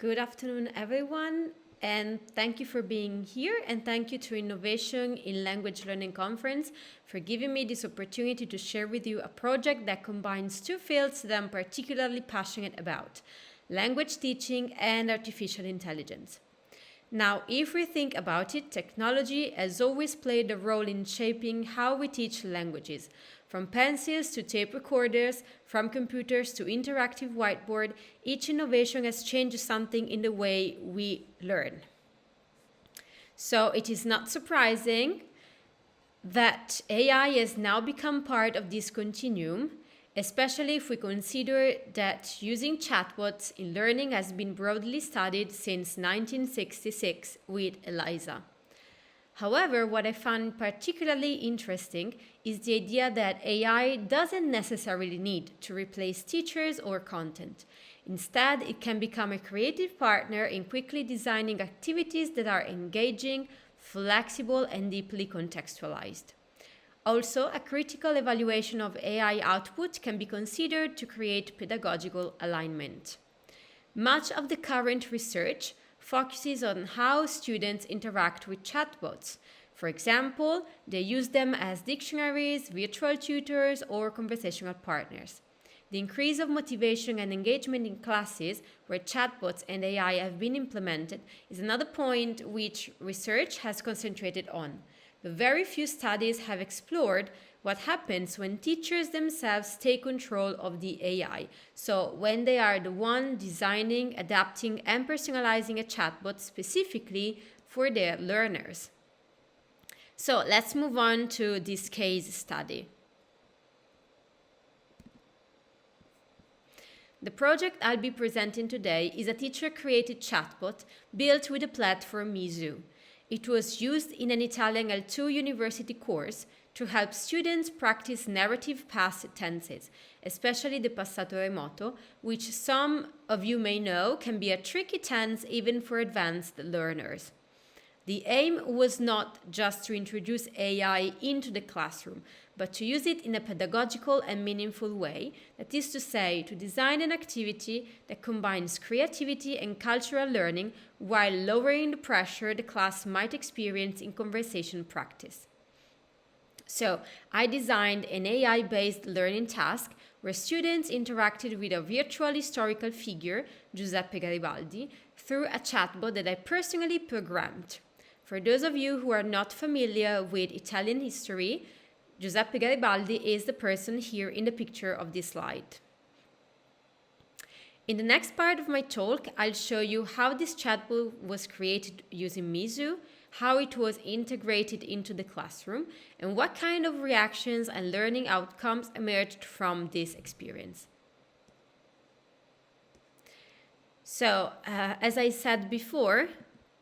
Good afternoon, everyone, and thank you for being here, and thank you to Innovation in Language Learning Conference for giving me this opportunity to share with you a project that combines two fields that I'm particularly passionate about: language teaching and artificial intelligence. Now, if we think about it, technology has always played a role in shaping how we teach languages. From pencils to tape recorders, from computers to interactive whiteboard, each innovation has changed something in the way we learn. So it is not surprising that AI has now become part of this continuum, especially if we consider that using chatbots in learning has been broadly studied since 1966 with ELIZA. However, what I found particularly interesting is the idea that AI doesn't necessarily need to replace teachers or content. Instead, it can become a creative partner in quickly designing activities that are engaging, flexible, and deeply contextualized. Also, a critical evaluation of AI output can be considered to create pedagogical alignment. Much of the current research focuses on how students interact with chatbots. For example, they use them as dictionaries, virtual tutors, or conversational partners. The increase of motivation and engagement in classes where chatbots and AI have been implemented is another point which research has concentrated on. But very few studies have explored what happens when teachers themselves take control of the AI. So when they are the one designing, adapting, and personalizing a chatbot specifically for their learners. So let's move on to this case study. The project I'll be presenting today is a teacher-created chatbot built with the platform Mizu. It was used in an Italian L2 university course to help students practice narrative past tenses, especially the passato remoto, which some of you may know can be a tricky tense even for advanced learners. The aim was not just to introduce AI into the classroom, but to use it in a pedagogical and meaningful way, that is to say, to design an activity that combines creativity and cultural learning while lowering the pressure the class might experience in conversation practice. So, I designed an AI-based learning task where students interacted with a virtual historical figure, Giuseppe Garibaldi, through a chatbot that I personally programmed. For those of you who are not familiar with Italian history, Giuseppe Garibaldi is the person here in the picture of this slide. In the next part of my talk, I'll show you how this chatbot was created using Mizu, how it was integrated into the classroom, and what kind of reactions and learning outcomes emerged from this experience. So, as I said before,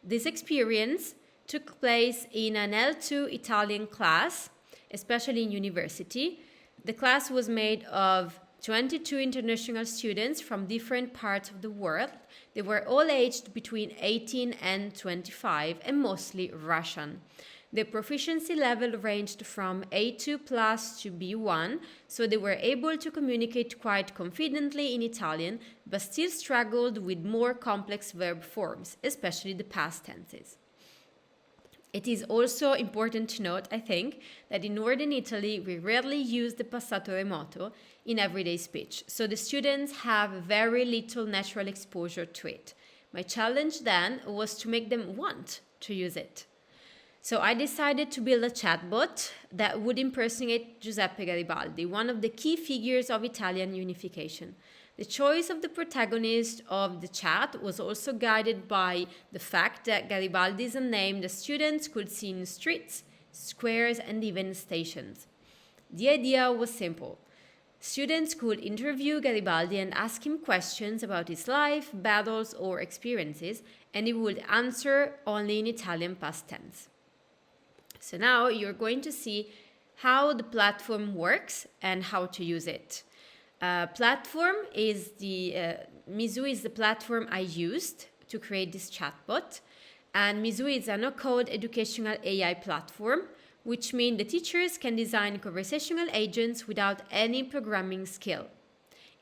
this experience took place in an L2 Italian class, especially in university. The class was made of 22 international students from different parts of the world. They were all aged between 18 and 25 and mostly Russian. Their proficiency level ranged from A2 plus to B1, so they were able to communicate quite confidently in Italian, but still struggled with more complex verb forms, especially the past tenses. It is also important to note, I think, that in Northern Italy, we rarely use the passato remoto in everyday speech, so the students have very little natural exposure to it. My challenge then was to make them want to use it. So I decided to build a chatbot that would impersonate Giuseppe Garibaldi, one of the key figures of Italian unification. The choice of the protagonist of the chat was also guided by the fact that Garibaldi is a name the students could see in streets, squares, and even stations. The idea was simple. Students could interview Garibaldi and ask him questions about his life, battles, or experiences, and he would answer only in Italian past tense. So now you're going to see how the platform works and how to use it. Mizu is the platform I used to create this chatbot, and Mizu is a no-code educational AI platform, which means the teachers can design conversational agents without any programming skill.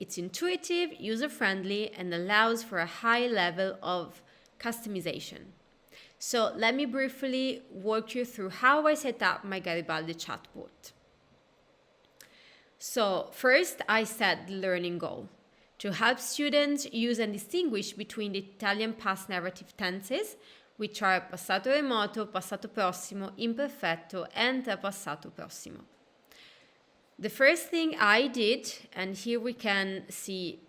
It's intuitive, user-friendly, and allows for a high level of customization. So let me briefly walk you through how I set up my Garibaldi chatbot. So first, I set the learning goal to help students use and distinguish between the Italian past narrative tenses, which are passato remoto, passato prossimo, imperfetto, and passato prossimo. The first thing I did, and here we can see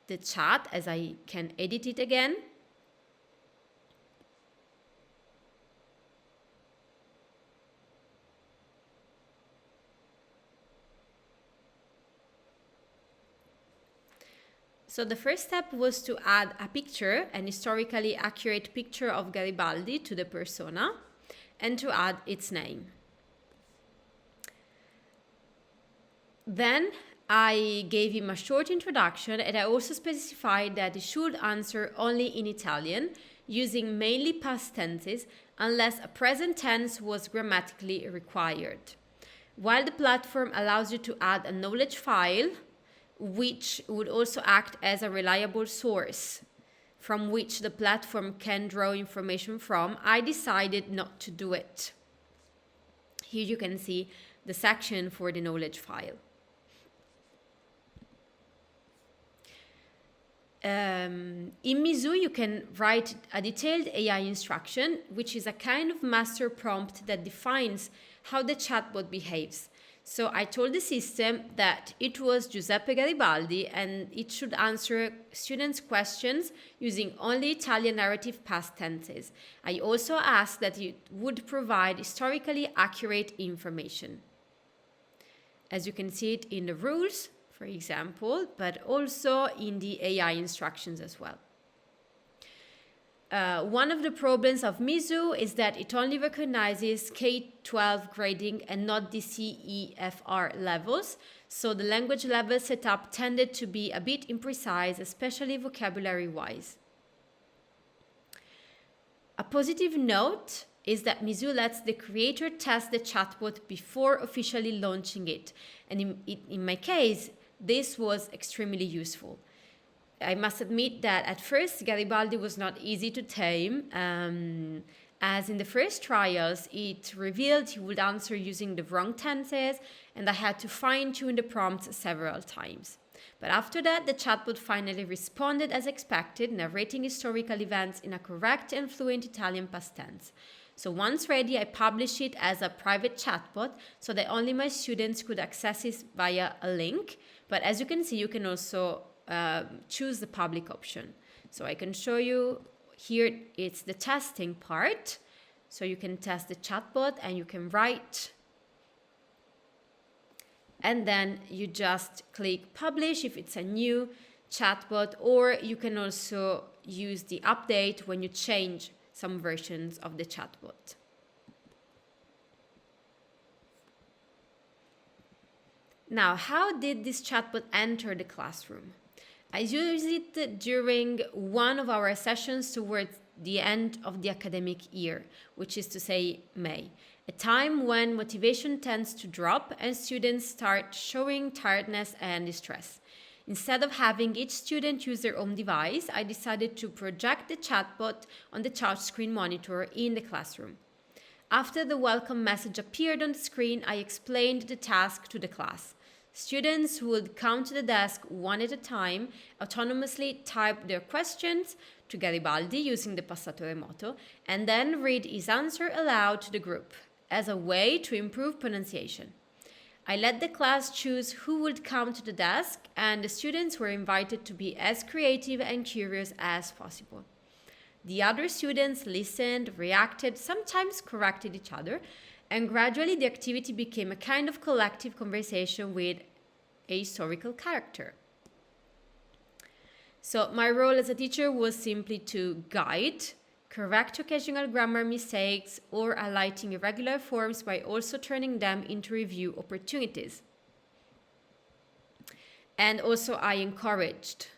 the chat as I can edit it again. So the first step was to add a picture, an historically accurate picture of Garibaldi to the persona, and to add its name. Then I gave him a short introduction, and I also specified that he should answer only in Italian, using mainly past tenses, unless a present tense was grammatically required. While the platform allows you to add a knowledge file, which would also act as a reliable source from which the platform can draw information from, I decided not to do it. Here you can see the section for the knowledge file. In Mizu, you can write a detailed AI instruction, which is a kind of master prompt that defines how the chatbot behaves. So I told the system that it was Giuseppe Garibaldi and it should answer students' questions using only Italian narrative past tenses. I also asked that it would provide historically accurate information. As you can see it in the rules, for example, but also in the AI instructions as well. One of the problems of Mizu is that it only recognizes K-12 grading and not the CEFR levels, so the language level setup tended to be a bit imprecise, especially vocabulary-wise. A positive note is that Mizu lets the creator test the chatbot before officially launching it, and in my case, this was extremely useful. I must admit that at first Garibaldi was not easy to tame, as in the first trials it revealed he would answer using the wrong tenses, and I had to fine-tune the prompts several times. But after that, the chatbot finally responded as expected, narrating historical events in a correct and fluent Italian past tense. So once ready, I published it as a private chatbot so that only my students could access it via a link. But as you can see, you can also choose the public option. So I can show you here, it's the testing part. So you can test the chatbot and you can write. And then you just click publish if it's a new chatbot, or you can also use the update when you change some versions of the chatbot. Now, how did this chatbot enter the classroom? I used it during one of our sessions towards the end of the academic year, which is to say May, a time when motivation tends to drop and students start showing tiredness and distress. Instead of having each student use their own device, I decided to project the chatbot on the touchscreen monitor in the classroom. After the welcome message appeared on the screen, I explained the task to the class. Students would come to the desk one at a time, autonomously type their questions to Garibaldi using the passato remoto, and then read his answer aloud to the group as a way to improve pronunciation. I let the class choose who would come to the desk, and the students were invited to be as creative and curious as possible. The other students listened, reacted, sometimes corrected each other, and gradually the activity became a kind of collective conversation with a historical character. So my role as a teacher was simply to guide, correct occasional grammar mistakes, or highlighting irregular forms by also turning them into review opportunities. And also I encouraged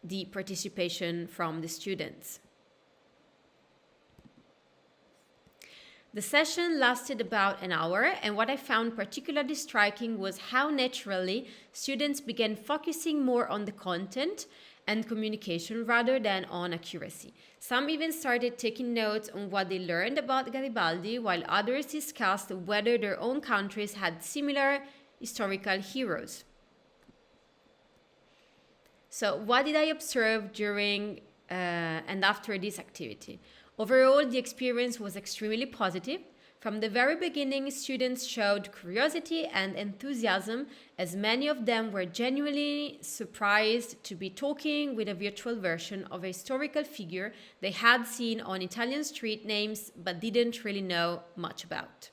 the participation from the students. The session lasted about an hour, and what I found particularly striking was how naturally students began focusing more on the content and communication rather than on accuracy. Some even started taking notes on what they learned about Garibaldi, while others discussed whether their own countries had similar historical heroes. So, what did I observe during and after this activity? Overall, the experience was extremely positive. From the very beginning, students showed curiosity and enthusiasm, as many of them were genuinely surprised to be talking with a virtual version of a historical figure they had seen on Italian street names but didn't really know much about.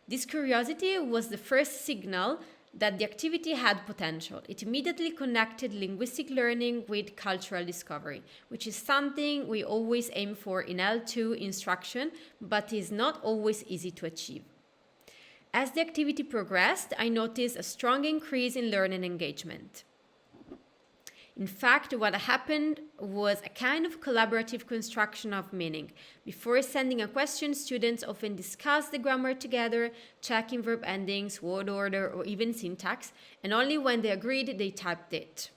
This curiosity was the first signal that the activity had potential. It immediately connected linguistic learning with cultural discovery, which is something we always aim for in L2 instruction, but is not always easy to achieve. As the activity progressed, I noticed a strong increase in learning engagement. In fact, what happened was a kind of collaborative construction of meaning. Before sending a question, students often discussed the grammar together, checking verb endings, word order, or even syntax, and only when they agreed, they typed it.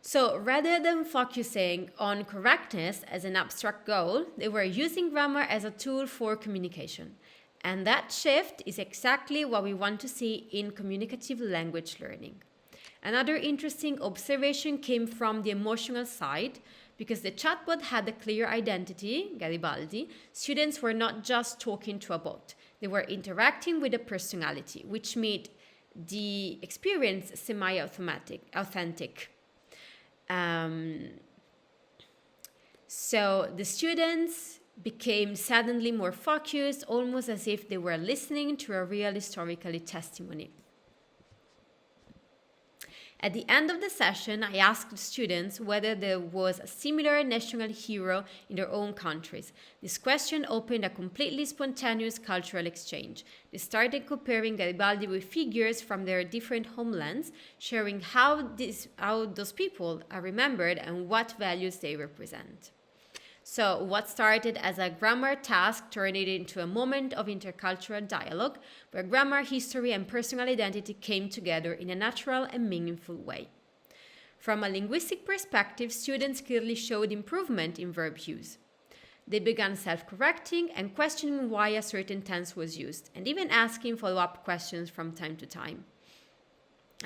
So rather than focusing on correctness as an abstract goal, they were using grammar as a tool for communication. And that shift is exactly what we want to see in communicative language learning. Another interesting observation came from the emotional side. Because the chatbot had a clear identity, Garibaldi, students were not just talking to a bot. They were interacting with a personality, which made the experience authentic. So the students became suddenly more focused, almost as if they were listening to a real historical testimony. At the end of the session, I asked students whether there was a similar national hero in their own countries. This question opened a completely spontaneous cultural exchange. They started comparing Garibaldi with figures from their different homelands, sharing how those people are remembered and what values they represent. So what started as a grammar task turned it into a moment of intercultural dialogue where grammar, history, and personal identity came together in a natural and meaningful way. From a linguistic perspective, students clearly showed improvement in verb use. They began self-correcting and questioning why a certain tense was used, and even asking follow-up questions from time to time.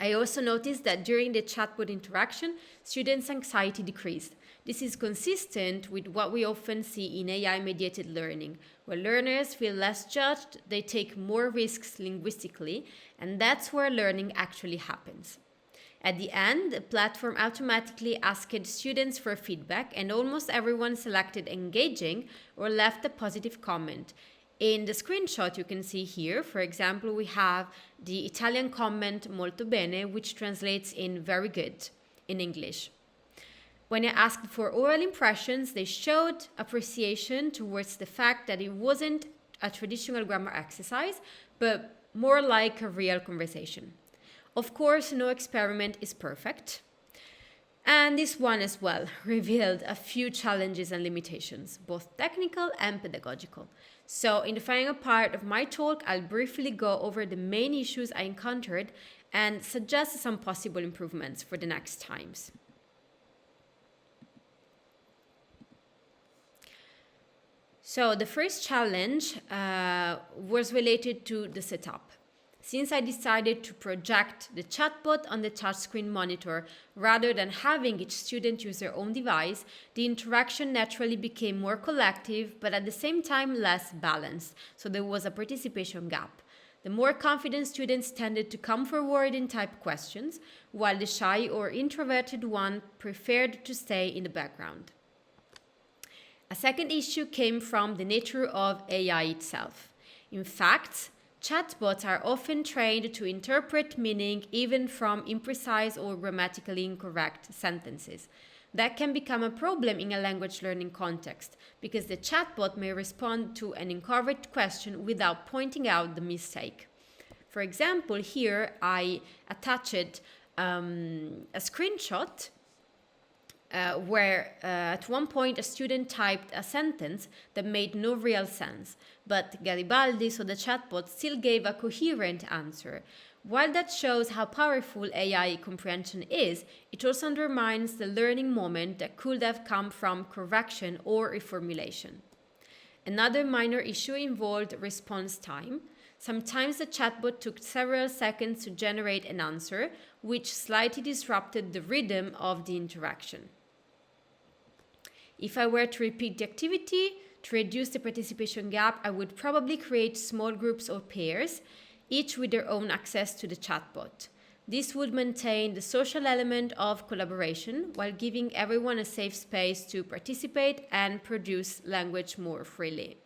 I also noticed that during the chatbot interaction, students' anxiety decreased. This is consistent with what we often see in AI-mediated learning, where learners feel less judged, they take more risks linguistically, and that's where learning actually happens. At the end, the platform automatically asked students for feedback, and almost everyone selected engaging or left a positive comment. In the screenshot you can see here, for example, we have the Italian comment molto bene, which translates in very good in English. When I asked for oral impressions, they showed appreciation towards the fact that it wasn't a traditional grammar exercise, but more like a real conversation. Of course, no experiment is perfect. And this one as well revealed a few challenges and limitations, both technical and pedagogical. So in the final part of my talk, I'll briefly go over the main issues I encountered and suggest some possible improvements for the next times. So the first challenge was related to the setup. Since I decided to project the chatbot on the touchscreen monitor rather than having each student use their own device, the interaction naturally became more collective, but at the same time less balanced, so there was a participation gap. The more confident students tended to come forward and type questions, while the shy or introverted one preferred to stay in the background. A second issue came from the nature of AI itself. In fact, chatbots are often trained to interpret meaning even from imprecise or grammatically incorrect sentences. That can become a problem in a language learning context because the chatbot may respond to an incorrect question without pointing out the mistake. For example, here I attached a screenshot where at one point a student typed a sentence that made no real sense, but Garibaldi, so the chatbot, still gave a coherent answer. While that shows how powerful AI comprehension is, it also undermines the learning moment that could have come from correction or reformulation. Another minor issue involved response time. Sometimes the chatbot took several seconds to generate an answer, which slightly disrupted the rhythm of the interaction. If I were to repeat the activity, to reduce the participation gap, I would probably create small groups or pairs, each with their own access to the chatbot. This would maintain the social element of collaboration while giving everyone a safe space to participate and produce language more freely.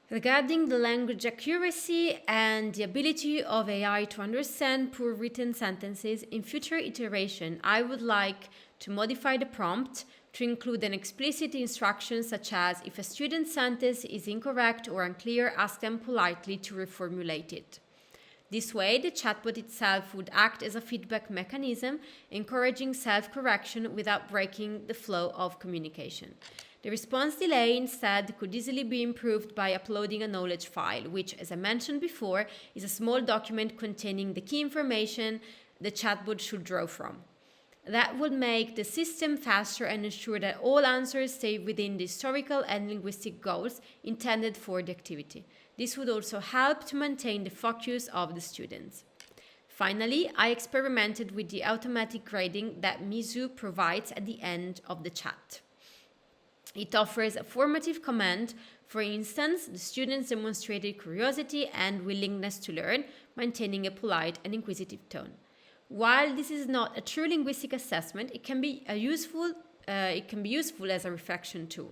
Regarding the language accuracy and the ability of AI to understand poor written sentences, in future iteration, I would like to modify the prompt to include an explicit instruction such as if a student's sentence is incorrect or unclear, ask them politely to reformulate it. This way, the chatbot itself would act as a feedback mechanism, encouraging self-correction without breaking the flow of communication. The response delay instead could easily be improved by uploading a knowledge file, which, as I mentioned before, is a small document containing the key information the chatbot should draw from. That would make the system faster and ensure that all answers stay within the historical and linguistic goals intended for the activity. This would also help to maintain the focus of the students. Finally, I experimented with the automatic grading that Mizu provides at the end of the chat. It offers a formative comment. For instance, the students demonstrated curiosity and willingness to learn, maintaining a polite and inquisitive tone. While this is not a true linguistic assessment, it can be useful as a reflection tool.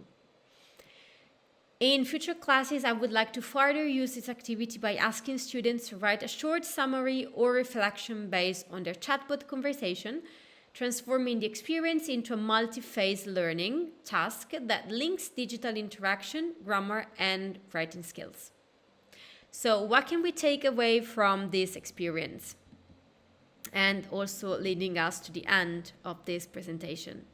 In future classes, I would like to further use this activity by asking students to write a short summary or reflection based on their chatbot conversation, transforming the experience into a multi-phase learning task that links digital interaction, grammar, and writing skills. So, what can we take away from this experience? And also leading us to the end of this presentation.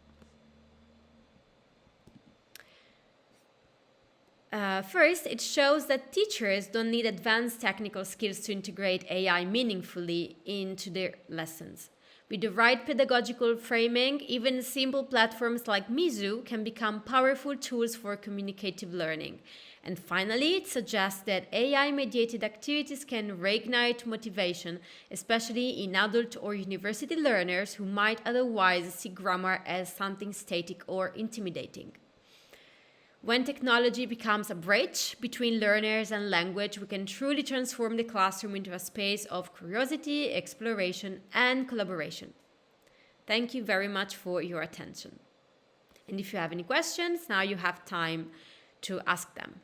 First, it shows that teachers don't need advanced technical skills to integrate AI meaningfully into their lessons. With the right pedagogical framing, even simple platforms like Mizu can become powerful tools for communicative learning. And finally, it suggests that AI-mediated activities can reignite motivation, especially in adult or university learners who might otherwise see grammar as something static or intimidating. When technology becomes a bridge between learners and language, we can truly transform the classroom into a space of curiosity, exploration, and collaboration. Thank you very much for your attention. And if you have any questions, now you have time to ask them.